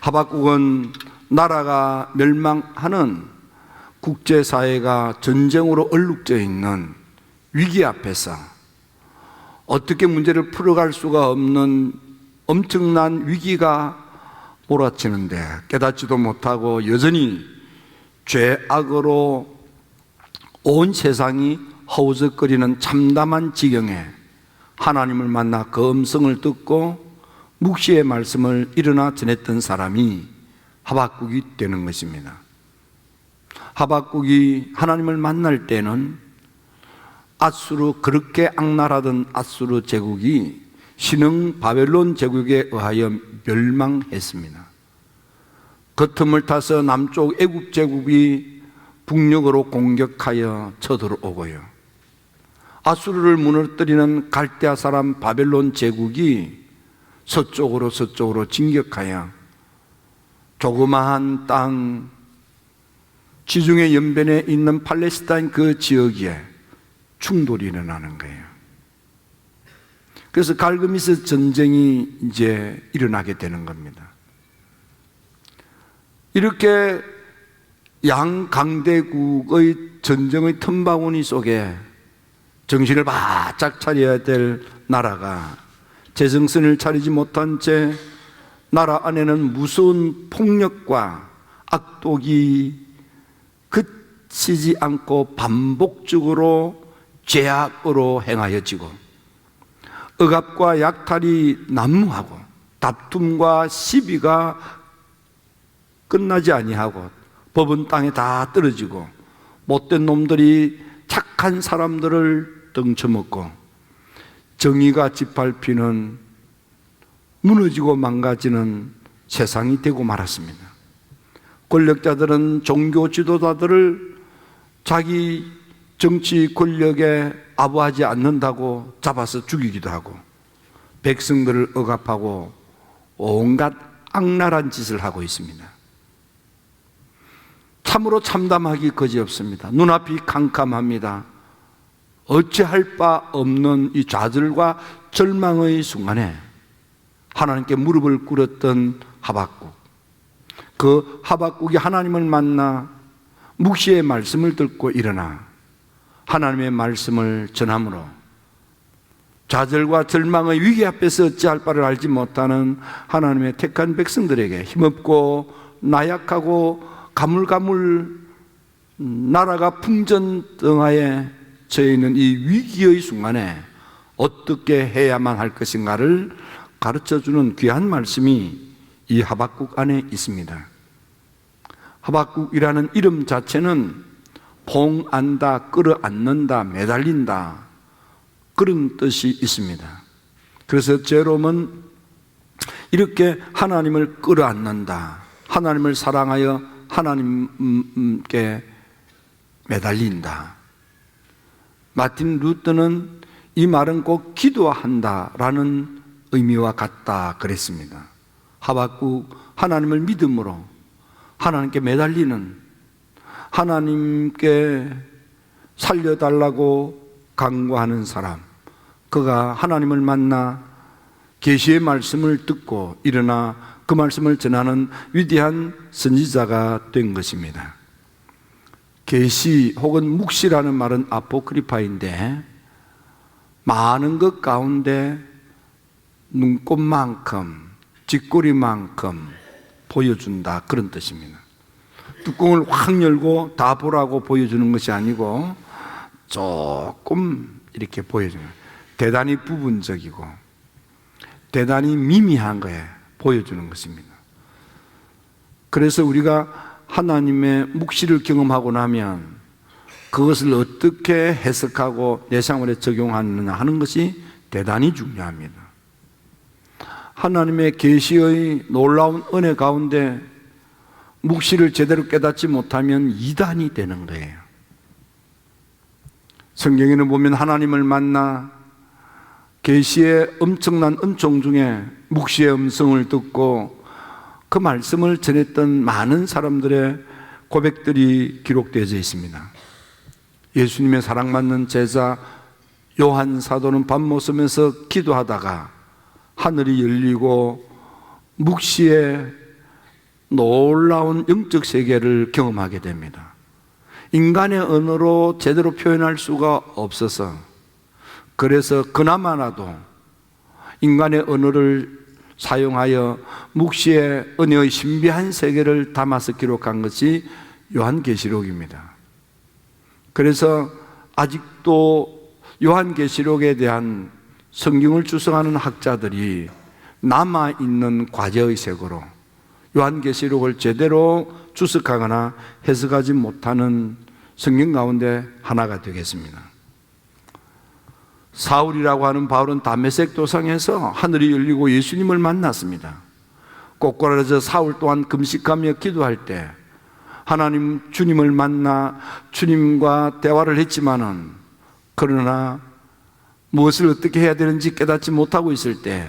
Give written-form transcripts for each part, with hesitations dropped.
하박국은 나라가 멸망하는 국제사회가 전쟁으로 얼룩져 있는 위기 앞에서 어떻게 문제를 풀어갈 수가 없는 엄청난 위기가 몰아치는데 깨닫지도 못하고 여전히 죄악으로 온 세상이 허우적거리는 참담한 지경에 하나님을 만나 그 음성을 듣고 묵시의 말씀을 일어나 전했던 사람이 하박국이 되는 것입니다. 하박국이 하나님을 만날 때는 앗수르, 그렇게 악랄하던 앗수르 제국이 신흥 바벨론 제국에 의하여 멸망했습니다. 그 틈을 타서 남쪽 애굽 제국이 북녘으로 공격하여 쳐들어오고요, 앗수르를 무너뜨리는 갈대아 사람 바벨론 제국이 서쪽으로 진격하여 조그마한 땅, 지중해 연변에 있는 팔레스타인 그 지역에 충돌이 일어나는 거예요. 그래서 갈그미스 전쟁이 이제 일어나게 되는 겁니다. 이렇게 양강대국의 전쟁의 틈바구니 속에 정신을 바짝 차려야 될 나라가 제정신을 차리지 못한 채 나라 안에는 무서운 폭력과 악독이 그치지 않고 반복적으로 죄악으로 행하여지고, 억압과 약탈이 난무하고 다툼과 시비가 끝나지 아니하고 법은 땅에 다 떨어지고 못된 놈들이 착한 사람들을 등쳐먹고 정의가 짓밟히는, 무너지고 망가지는 세상이 되고 말았습니다. 권력자들은 종교 지도자들을 자기 정치 권력에 아부하지 않는다고 잡아서 죽이기도 하고, 백성들을 억압하고 온갖 악랄한 짓을 하고 있습니다. 참으로 참담하기 그지없습니다. 눈앞이 캄캄합니다. 어찌할 바 없는 이 좌절과 절망의 순간에 하나님께 무릎을 꿇었던 하박국, 그 하박국이 하나님을 만나 묵시의 말씀을 듣고 일어나 하나님의 말씀을 전함으로 좌절과 절망의 위기 앞에서 어찌할 바를 알지 못하는 하나님의 택한 백성들에게 힘없고 나약하고 가물가물 나라가 풍전등하에 처해 있는 이 위기의 순간에 어떻게 해야만 할 것인가를 가르쳐주는 귀한 말씀이 이 하박국 안에 있습니다. 하박국이라는 이름 자체는 봉안다, 끌어안는다, 매달린다, 그런 뜻이 있습니다. 그래서 제롬은 이렇게 하나님을 끌어안는다, 하나님을 사랑하여 하나님께 매달린다. 마틴 루터는 이 말은 꼭 기도한다라는 의미와 같다 그랬습니다. 하박국, 하나님을 믿음으로 하나님께 매달리는, 하나님께 살려달라고 간구하는 사람, 그가 하나님을 만나 계시의 말씀을 듣고 일어나 그 말씀을 전하는 위대한 선지자가 된 것입니다. 계시 혹은 묵시라는 말은 아포크리파인데 많은 것 가운데 눈곱만큼, 쥐꼬리만큼 보여준다, 그런 뜻입니다. 뚜껑을 확 열고 다 보라고 보여주는 것이 아니고 조금 이렇게 보여주는, 대단히 부분적이고 대단히 미미한 거에 보여주는 것입니다. 그래서 우리가 하나님의 묵시를 경험하고 나면 그것을 어떻게 해석하고 내 생활에 적용하느냐 하는 것이 대단히 중요합니다. 하나님의 계시의 놀라운 은혜 가운데 묵시를 제대로 깨닫지 못하면 이단이 되는 거예요. 성경에는 보면 하나님을 만나 계시의 엄청난 은총 중에 묵시의 음성을 듣고 그 말씀을 전했던 많은 사람들의 고백들이 기록되어져 있습니다. 예수님의 사랑받는 제자 요한 사도는 밤모섬에서 기도하다가 하늘이 열리고 묵시의 놀라운 영적 세계를 경험하게 됩니다. 인간의 언어로 제대로 표현할 수가 없어서, 그래서 그나마라도 인간의 언어를 사용하여 묵시의 은혜의 신비한 세계를 담아서 기록한 것이 요한계시록입니다. 그래서 아직도 요한계시록에 대한 성경을 주석하는 학자들이 남아있는 과제의 색으로 요한계시록을 제대로 주석하거나 해석하지 못하는 성경 가운데 하나가 되겠습니다. 사울이라고 하는 바울은 다메섹 도상에서 하늘이 열리고 예수님을 만났습니다. 꼬꾸라져 사울 또한 금식하며 기도할 때 하나님 주님을 만나 주님과 대화를 했지만은, 그러나 무엇을 어떻게 해야 되는지 깨닫지 못하고 있을 때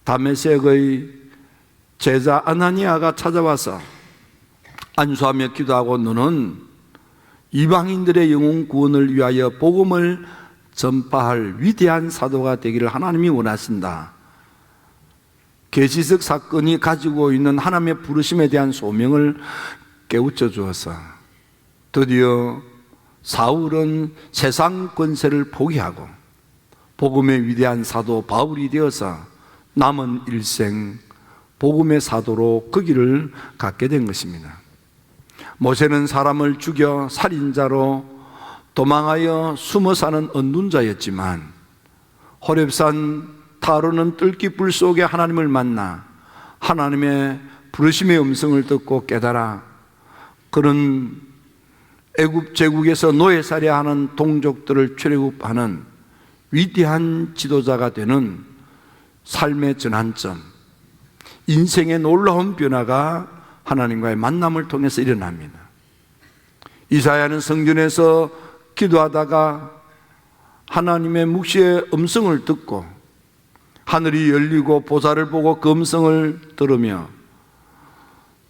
다메섹의 제자 아나니아가 찾아와서 안수하며 기도하고, 너는 이방인들의 영혼 구원을 위하여 복음을 전파할 위대한 사도가 되기를 하나님이 원하신다. 계시석 사건이 가지고 있는 하나님의 부르심에 대한 소명을 깨우쳐 주어서 드디어 사울은 세상 권세를 포기하고 복음의 위대한 사도 바울이 되어서 남은 일생 복음의 사도로 그 길을 갖게 된 것입니다. 모세는 사람을 죽여 살인자로 도망하여 숨어 사는 언둔자였지만, 호렙산 타로는 뜰기불 속에 하나님을 만나 하나님의 부르심의 음성을 듣고 깨달아 그는 애굽 제국에서 노예살이하는 동족들을 출애굽하는 위대한 지도자가 되는 삶의 전환점, 인생의 놀라운 변화가 하나님과의 만남을 통해서 일어납니다. 이사야는 성전에서 기도하다가 하나님의 묵시의 음성을 듣고 하늘이 열리고 보좌를 보고 그 음성을 들으며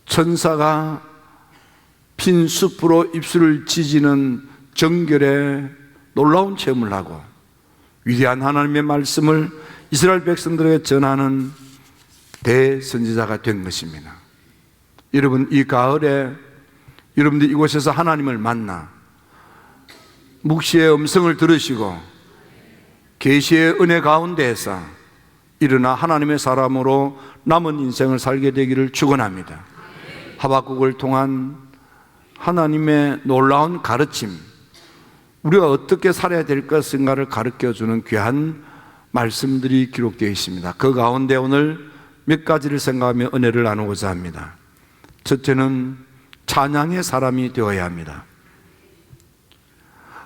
천사가 빈 숲으로 입술을 지지는 정결의 놀라운 체험을 하고 위대한 하나님의 말씀을 이스라엘 백성들에게 전하는 대선지자가 된 것입니다. 여러분, 이 가을에 여러분들 이곳에서 하나님을 만나 묵시의 음성을 들으시고 계시의 은혜 가운데에서 일어나 하나님의 사람으로 남은 인생을 살게 되기를 축원합니다. 하박국을 통한 하나님의 놀라운 가르침, 우리가 어떻게 살아야 될 것인가를 가르쳐주는 귀한 말씀들이 기록되어 있습니다. 그 가운데 오늘 몇 가지를 생각하며 은혜를 나누고자 합니다. 첫째는 찬양의 사람이 되어야 합니다.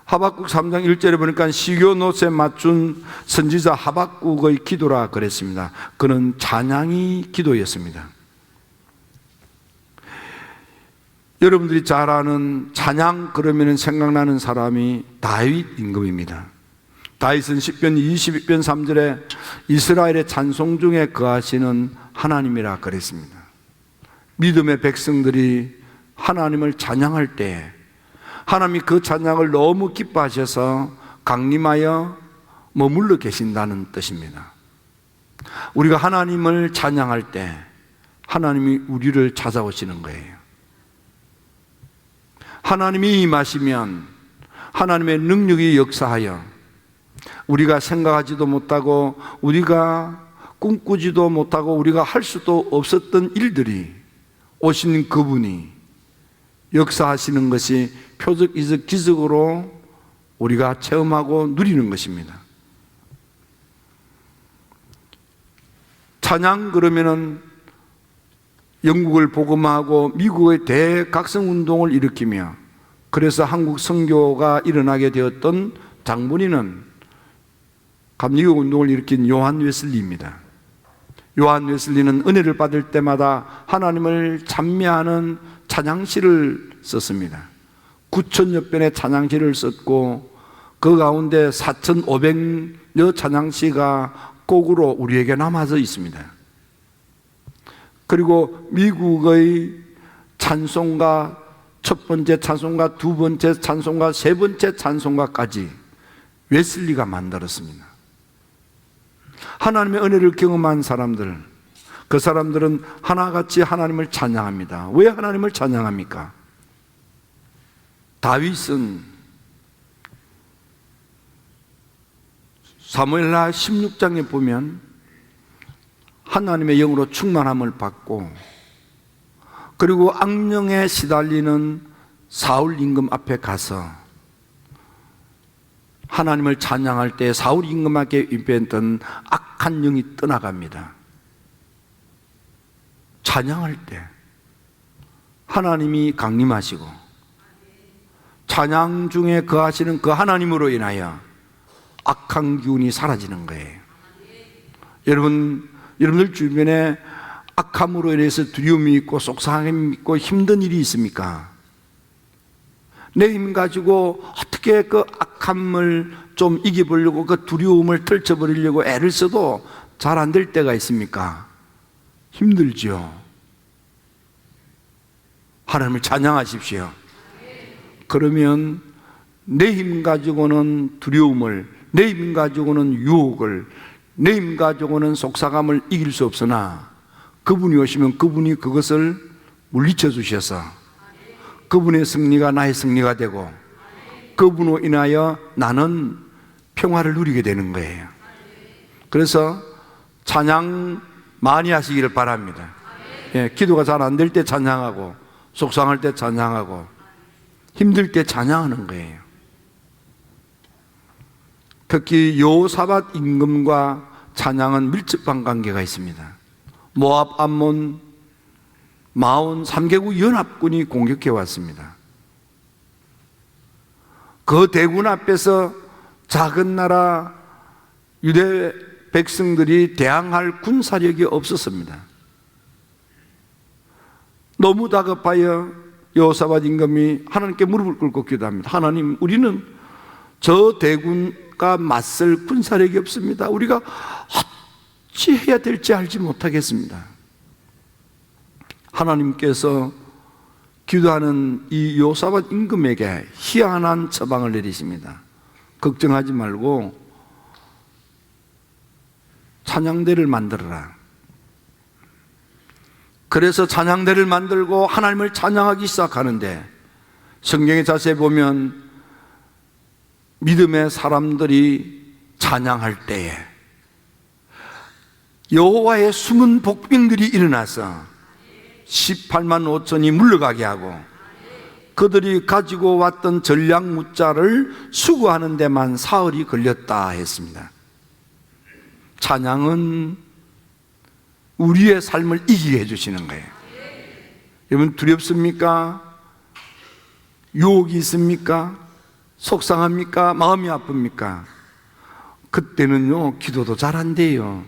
하박국 3장 1절에 보니까 시교노스에 맞춘 선지자 하박국의 기도라 그랬습니다. 그는 찬양이 기도였습니다. 여러분들이 잘 아는 찬양 그러면 생각나는 사람이 다윗 임금입니다. 다윗은 시편 22편 3절에 이스라엘의 찬송 중에 거하시는 하나님이라 그랬습니다. 믿음의 백성들이 하나님을 찬양할 때 하나님이 그 찬양을 너무 기뻐하셔서 강림하여 머물러 계신다는 뜻입니다. 우리가 하나님을 찬양할 때 하나님이 우리를 찾아오시는 거예요. 하나님이 임하시면 하나님의 능력이 역사하여 우리가 생각하지도 못하고 우리가 꿈꾸지도 못하고 우리가 할 수도 없었던 일들이 오신 그분이 역사하시는 것이 표적, 이적, 기적으로 우리가 체험하고 누리는 것입니다. 찬양 그러면은 영국을 복음하고 미국의 대각성운동을 일으키며 그래서 한국 선교가 일어나게 되었던 장본인은 감리교 운동을 일으킨 요한 웨슬리입니다. 요한 웨슬리는 은혜를 받을 때마다 하나님을 찬미하는 찬양시를 썼습니다. 9,000여 편의 찬양시를 썼고 그 가운데 4,500여 찬양시가 곡으로 우리에게 남아져 있습니다. 그리고 미국의 찬송가, 첫 번째 찬송가, 두 번째 찬송가, 세 번째 찬송가까지 웨슬리가 만들었습니다. 하나님의 은혜를 경험한 사람들, 그 사람들은 하나같이 하나님을 찬양합니다. 왜 하나님을 찬양합니까? 다윗은 사무엘하 16장에 보면 하나님의 영으로 충만함을 받고, 그리고 악령에 시달리는 사울 임금 앞에 가서 하나님을 찬양할 때 사울 임금에게 임했던 악한 영이 떠나갑니다. 찬양할 때 하나님이 강림하시고 찬양 중에 거하시는 그 하나님으로 인하여 악한 기운이 사라지는 거예요. 여러분들 주변에 악함으로 인해서 두려움이 있고 속상함이 있고 힘든 일이 있습니까? 내 힘 가지고 어떻게 그 악함을 좀 이겨보려고, 그 두려움을 떨쳐버리려고 애를 써도 잘 안 될 때가 있습니까? 힘들죠. 하나님을 찬양하십시오. 그러면 내 힘 가지고는 두려움을, 내 힘 가지고는 유혹을, 내 힘 가지고는 속삭함을 이길 수 없으나 그분이 오시면 그분이 그것을 물리쳐 주셔서 그분의 승리가 나의 승리가 되고 그분으로 인하여 나는 평화를 누리게 되는 거예요. 그래서 찬양 많이 하시기를 바랍니다. 예, 기도가 잘 안 될 때 찬양하고, 속상할 때 찬양하고, 힘들 때 찬양하는 거예요. 특히 여호사밧 임금과 찬양은 밀접한 관계가 있습니다. 모압, 암몬, 마온 3개국 연합군이 공격해 왔습니다. 그 대군 앞에서 작은 나라 유대 백성들이 대항할 군사력이 없었습니다. 너무 다급하여 여호사밧 임금이 하나님께 무릎을 꿇고 기도합니다. 하나님, 우리는 저 대군과 맞설 군사력이 없습니다. 우리가 어찌해야 될지 알지 못하겠습니다. 하나님께서 기도하는 이 여호사밧 임금에게 희한한 처방을 내리십니다. 걱정하지 말고 찬양대를 만들어라. 그래서 찬양대를 만들고 하나님을 찬양하기 시작하는데, 성경의 자세히 보면 믿음의 사람들이 찬양할 때에 여호와의 숨은 복병들이 일어나서 18만 5천이 물러가게 하고, 그들이 가지고 왔던 전략 무자를 수거하는 데만 사흘이 걸렸다 했습니다. 찬양은 우리의 삶을 이기게 해주시는 거예요. 여러분, 두렵습니까? 유혹이 있습니까? 속상합니까? 마음이 아픕니까? 그때는요, 기도도 잘 안 돼요.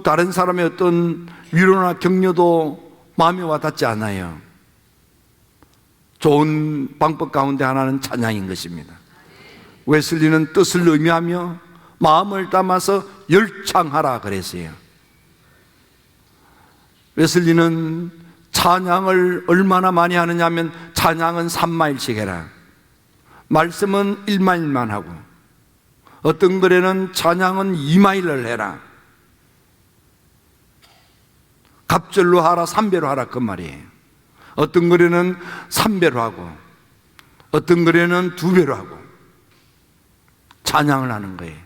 다른 사람의 어떤 위로나 격려도 마음에 와닿지 않아요. 좋은 방법 가운데 하나는 찬양인 것입니다. 웨슬리는 뜻을 의미하며 마음을 담아서 열창하라 그랬어요. 웨슬리는 찬양을 얼마나 많이 하느냐 하면, 찬양은 3마일씩 해라, 말씀은 1마일만 하고, 어떤 글에는 찬양은 2마일을 해라, 갑절로 하라, 3배로 하라, 그 말이에요. 어떤 글에는 3배로 하고, 어떤 글에는 2배로 하고 찬양을 하는 거예요.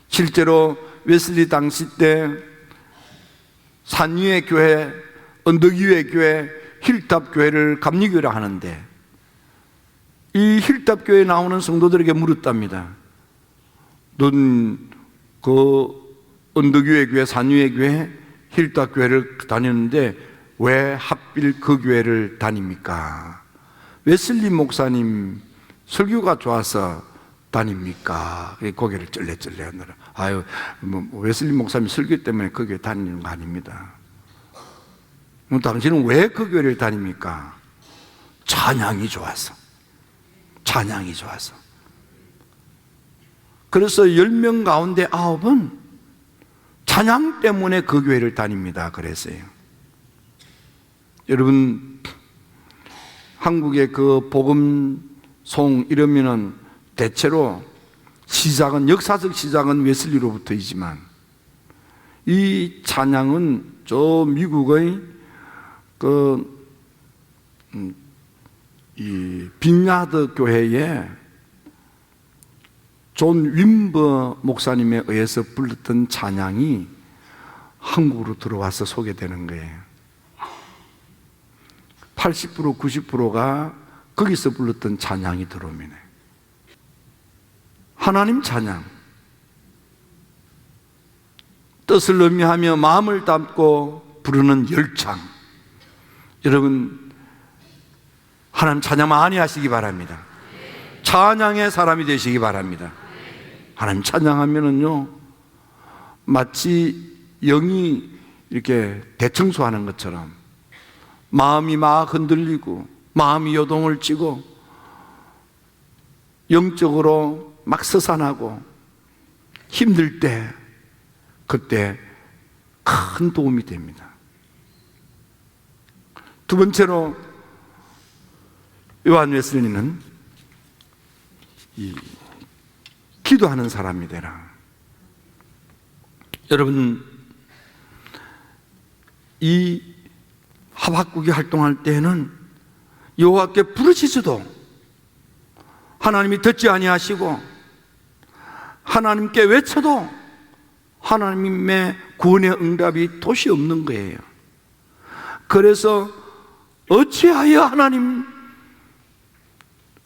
실제로 웨슬리 당시 때 산 위의 교회, 언덕 위의 교회, 힐탑 교회를 감리교회라 하는데, 이 힐탑 교회에 나오는 성도들에게 물었답니다. 넌 그 언덕 위의 교회, 산 위의 교회, 힐탑 교회를 다녔는데 왜 하필 그 교회를 다닙니까? 웨슬리 목사님 설교가 좋아서 다닙니까? 고개를 쩔레쩔레 하느라, 아유, 웨슬리 목사님 설교 때문에 그 교회 다니는 거 아닙니다. 당신은 왜 그 교회를 다닙니까? 찬양이 좋아서. 찬양이 좋아서. 그래서 10명 가운데 9은 찬양 때문에 그 교회를 다닙니다 그랬어요. 여러분, 한국의 그 복음송 이러면은 대체로 시작은, 역사적 시작은 웨슬리로부터이지만 이 찬양은 저 미국의 이 빈야드 교회에 존 윈버 목사님에 의해서 불렀던 찬양이 한국으로 들어와서 소개되는 거예요. 80% 90%가 거기서 불렀던 찬양이 들어오면 하나님 찬양, 뜻을 의미하며 마음을 담고 부르는 열창. 여러분, 하나님 찬양 많이 하시기 바랍니다. 찬양의 사람이 되시기 바랍니다. 하나님 찬양하면은요, 마치 영이 이렇게 대청소하는 것처럼 마음이 막 흔들리고 마음이 요동을 찌고 영적으로 막 서산하고 힘들 때, 그때 큰 도움이 됩니다. 두 번째로 요한 웨슬리는 기도하는 사람이 되라. 여러분, 이 하박국이 활동할 때에는 여호와께 부르짖어도 하나님이 듣지 아니하시고 하나님께 외쳐도 하나님의 구원의 응답이 도시 없는 거예요. 그래서 어찌하여 하나님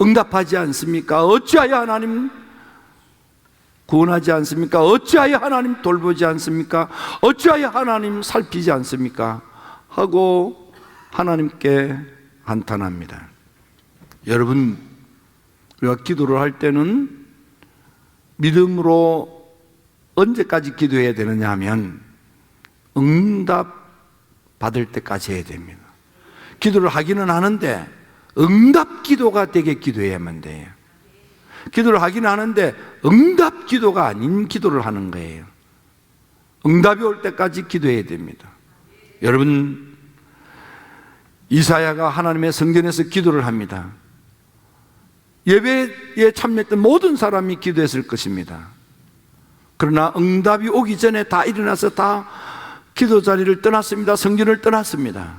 응답하지 않습니까? 어찌하여 하나님 구원하지 않습니까? 어찌하여 하나님 돌보지 않습니까? 어찌하여 하나님 살피지 않습니까? 하고 하나님께 한탄합니다. 여러분, 우리가 기도를 할 때는 믿음으로 언제까지 기도해야 되느냐 하면 응답 받을 때까지 해야 됩니다. 기도를 하기는 하는데 응답 기도가 되게 기도해야만 돼요. 기도를 하기는 하는데 응답 기도가 아닌 기도를 하는 거예요. 응답이 올 때까지 기도해야 됩니다. 여러분, 이사야가 하나님의 성전에서 기도를 합니다. 예배에 참여했던 모든 사람이 기도했을 것입니다. 그러나 응답이 오기 전에 다 일어나서 다 기도 자리를 떠났습니다. 성전을 떠났습니다.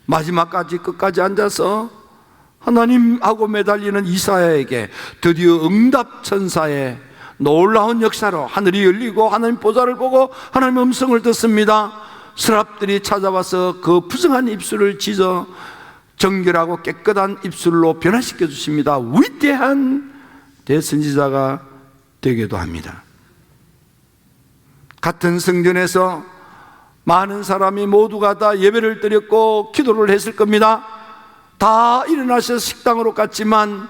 마지막까지 끝까지 앉아서 하나님하고 매달리는 이사야에게 드디어 응답 천사의 놀라운 역사로 하늘이 열리고 하나님 보좌를 보고 하나님의 음성을 듣습니다. 서랍들이 찾아와서 그 부정한 입술을 찢어 정결하고 깨끗한 입술로 변화시켜 주십니다. 위대한 대선지자가 되기도 합니다. 같은 성전에서 많은 사람이 모두가 다 예배를 드렸고 기도를 했을 겁니다. 다 일어나셔서 식당으로 갔지만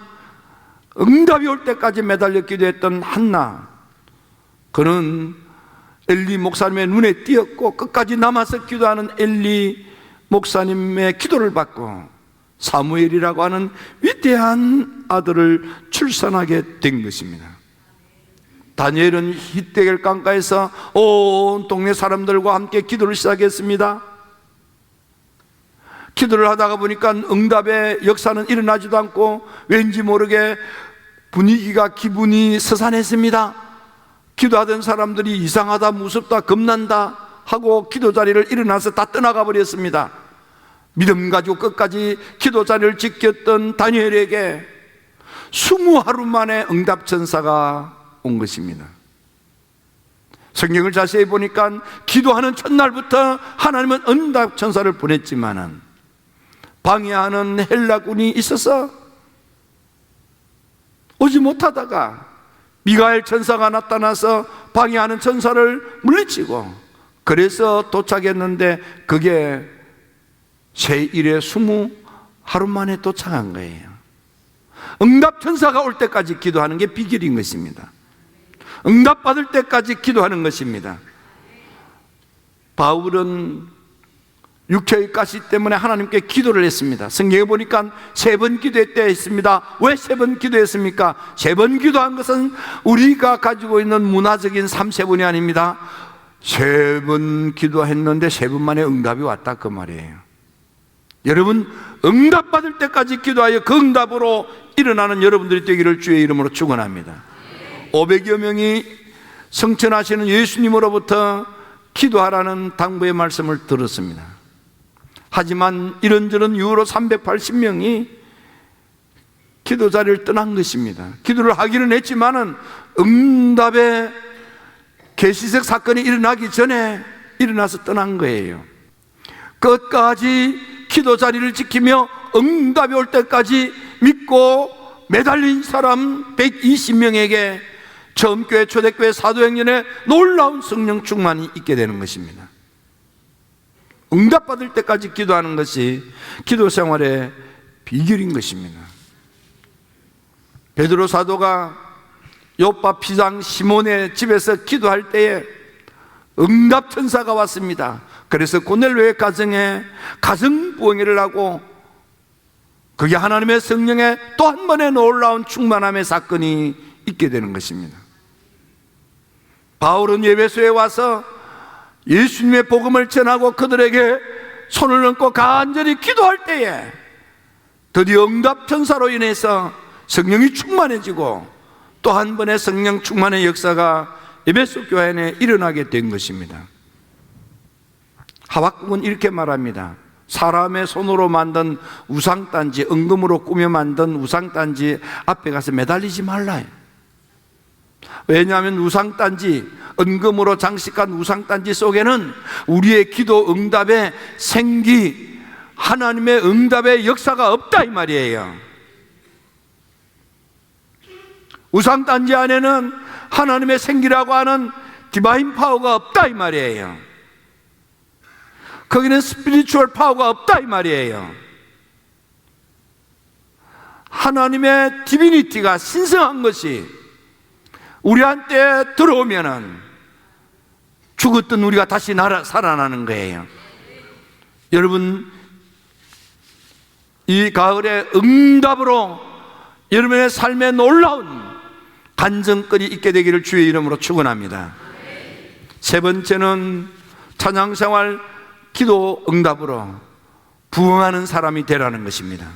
응답이 올 때까지 매달려 기도했던 한나, 그는 엘리 목사님의 눈에 띄었고 끝까지 남아서 기도하는 엘리 목사님의 기도를 받고 사무엘이라고 하는 위대한 아들을 출산하게 된 것입니다. 다니엘은 히데겔 강가에서 온 동네 사람들과 함께 기도를 시작했습니다. 기도를 하다가 보니까 응답의 역사는 일어나지도 않고 왠지 모르게 분위기가, 기분이 서산했습니다. 기도하던 사람들이 이상하다, 무섭다, 겁난다 하고 기도 자리를 일어나서 다 떠나가 버렸습니다. 믿음 가지고 끝까지 기도 자리를 지켰던 다니엘에게 20하루 만에 응답 천사가 온 것입니다. 성경을 자세히 보니까 기도하는 첫날부터 하나님은 응답 천사를 보냈지만은 방해하는 헬라군이 있어서 오지 못하다가 미가엘 천사가 나타나서 방해하는 천사를 물리치고 그래서 도착했는데 그게 제1회 20하루 만에 도착한 거예요. 응답 천사가 올 때까지 기도하는 게 비결인 것입니다. 응답 받을 때까지 기도하는 것입니다. 바울은 육체의 가시 때문에 하나님께 기도를 했습니다. 성경에 보니까 3번 기도했다 했습니다. 왜 3번 기도했습니까? 3번 기도한 것은 우리가 가지고 있는 문화적인 3세번이 아닙니다. 3번 기도했는데 3번 만에 응답이 왔다, 그 말이에요. 여러분, 응답 받을 때까지 기도하여 그 응답으로 일어나는 여러분들이 되기를 주의 이름으로 축원합니다. 500여 명이 성천하시는 예수님으로부터 기도하라는 당부의 말씀을 들었습니다. 하지만 이런저런 이유로 380명이 기도 자리를 떠난 것입니다. 기도를 하기는 했지만은 응답의 계시석 사건이 일어나기 전에 일어나서 떠난 거예요. 끝까지 기도 자리를 지키며 응답이 올 때까지 믿고 매달린 사람 120명에게 처음 교회 초대교회 사도행전에 놀라운 성령 충만이 있게 되는 것입니다. 응답받을 때까지 기도하는 것이 기도 생활의 비결인 것입니다. 베드로 사도가 요파 피장 시몬의 집에서 기도할 때에 응답 천사가 왔습니다. 그래서 고넬료의 가정에 가정 부흥회를 하고 그게 하나님의 성령의 또 한 번의 놀라운 충만함의 사건이 있게 되는 것입니다. 바울은 에베소에 와서 예수님의 복음을 전하고 그들에게 손을 얹고 간절히 기도할 때에 드디어 응답 천사로 인해서 성령이 충만해지고 또 한 번의 성령 충만의 역사가 에베소 교회 안에 일어나게 된 것입니다. 하박국은 이렇게 말합니다. 사람의 손으로 만든 우상단지, 은금으로 꾸며 만든 우상단지 앞에 가서 매달리지 말라. 왜냐하면 우상단지, 은금으로 장식한 우상단지 속에는 우리의 기도 응답의 생기, 하나님의 응답의 역사가 없다 이 말이에요. 우상단지 안에는 하나님의 생기라고 하는 디바인 파워가 없다 이 말이에요. 거기는 스피리추얼 파워가 없다 이 말이에요. 하나님의 디비니티가 신성한 것이 우리한테 들어오면은 죽었던 우리가 다시 살아나는 거예요. 여러분, 이 가을에 응답으로 여러분의 삶에 놀라운 간증거리 있게 되기를 주의 이름으로 축원합니다. 세 번째는 찬양생활 기도 응답으로 부흥하는 사람이 되라는 것입니다.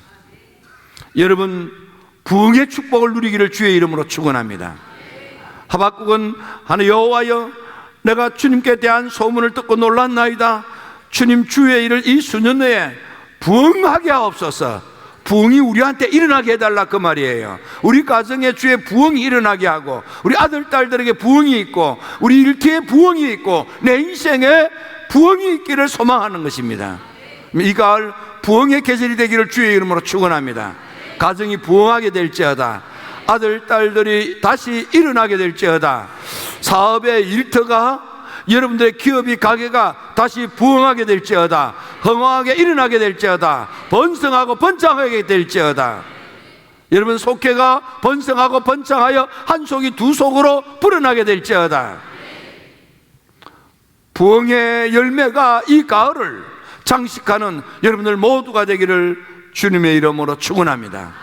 여러분, 부흥의 축복을 누리기를 주의 이름으로 축원합니다. 하박국은 하늘 여호와여, 내가 주님께 대한 소문을 듣고 놀랐나이다. 주님 주의 일을 이 수년 내에 부흥하게 하옵소서. 부흥이 우리한테 일어나게 해달라 그 말이에요. 우리 가정에 주의 부흥이 일어나게 하고, 우리 아들 딸들에게 부흥이 있고, 우리 일터에 부흥이 있고, 내 인생에 부흥이 있기를 소망하는 것입니다. 이 가을 부흥의 계절이 되기를 주의 이름으로 축원합니다. 가정이 부흥하게 될지어다. 아들 딸들이 다시 일어나게 될지어다. 사업의 일터가, 여러분들의 기업이, 가게가 다시 부흥하게 될지어다. 흥황하게 일어나게 될지어다. 번성하고 번창하게 될지어다. 여러분 속회가 번성하고 번창하여 한 속이 두 속으로 불어나게 될지어다. 부흥의 열매가 이 가을을 장식하는 여러분들 모두가 되기를 주님의 이름으로 축원합니다.